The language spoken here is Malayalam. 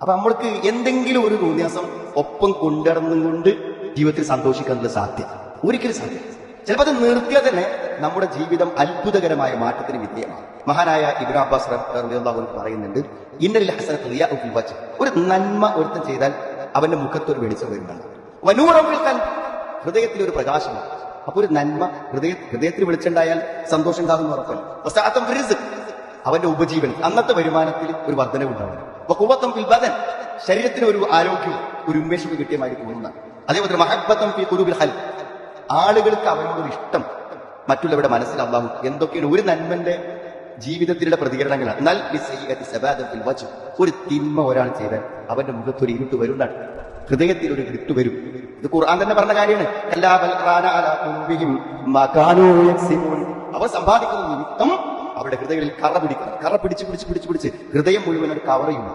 അപ്പൊ നമ്മൾക്ക് എന്തെങ്കിലും ഒരു തോന്നിയാസം ഒപ്പം കൊണ്ടുനടന്നുകൊണ്ട് ജീവിതത്തിൽ സന്തോഷിക്കാനുള്ള സാധ്യത ഒരിക്കലും സാധ്യത. ചിലപ്പോൾ അത് നിർത്തിയാൽ തന്നെ നമ്മുടെ ജീവിതം അത്ഭുതകരമായ മാറ്റത്തിന് വിധേയമാണ്. മഹാനായ ഇബ്നു അബ്ബാസ് റളിയല്ലാഹു അൻഹു പറയുന്നുണ്ട്, ഇന്നലിൽ ഹസനത്ത് റിയാഉ ഫിൽ വജ്ഹ്. ഒരു നന്മ ഒരുത്തൻ ചെയ്താൽ അവന്റെ മുഖത്ത് ഒരു വെളിച്ചം വരുന്നുണ്ട്. വനൂറൻ ഫിൽ ഖൽബ്, ഹൃദയത്തിൽ ഒരു പ്രകാശമാണ്. അപ്പൊ ഒരു നന്മ ഹൃദയത്തിൽ വെളിച്ചുണ്ടായാൽ സന്തോഷം ഉണ്ടാകുന്ന ഉറപ്പല്ല. വസഅതൻ ഫിൽ റിസ്ഖ്, അവന്റെ ഉപജീവനം അന്നത്തെ വരുമാനത്തിൽ ഒരു വർധനവുണ്ടാവും. വഖുവതൻ ഫിൽ ബദൻ, ശരീരത്തിന് ഒരു ആരോഗ്യവും ഒരു ഉന്മേഷവും കിട്ടിയമായി തോന്നുന്നതാണ്. അതേപോലെ മഹബ്ബത്തൻ ഫീ ഖുലൂബിൽ ഖൽബ്, ആളുകൾക്ക് അവനോടൊരു ഇഷ്ടം മറ്റുള്ളവരുടെ മനസ്സിൽ അല്ലാഹു എന്തൊക്കെയാണ് ഒരു നന്മന്റെ ജീവിതത്തിലുള്ള പ്രതികരണങ്ങളാണ്. എന്നാൽ ഒരു തിന്മ ഒരാൾ ചെയ്താൽ അവന്റെ മുഖത്ത് ഒരു ഇരുട്ട് വരുന്നതാണ്, ഹൃദയത്തിൽ ഒരു ഇരുട്ട് വരും. ഇത് ഖുർആൻ തന്നെ പറഞ്ഞ കാര്യമാണ്. അവർ സമ്പാദിക്കുന്ന നിമിത്തം അവരുടെ ഹൃദയങ്ങളിൽ കറ പിടിക്കണം. കറ പിടിച്ച് ഹൃദയം മുഴുവൻ കവർ ചെയ്യുന്നു.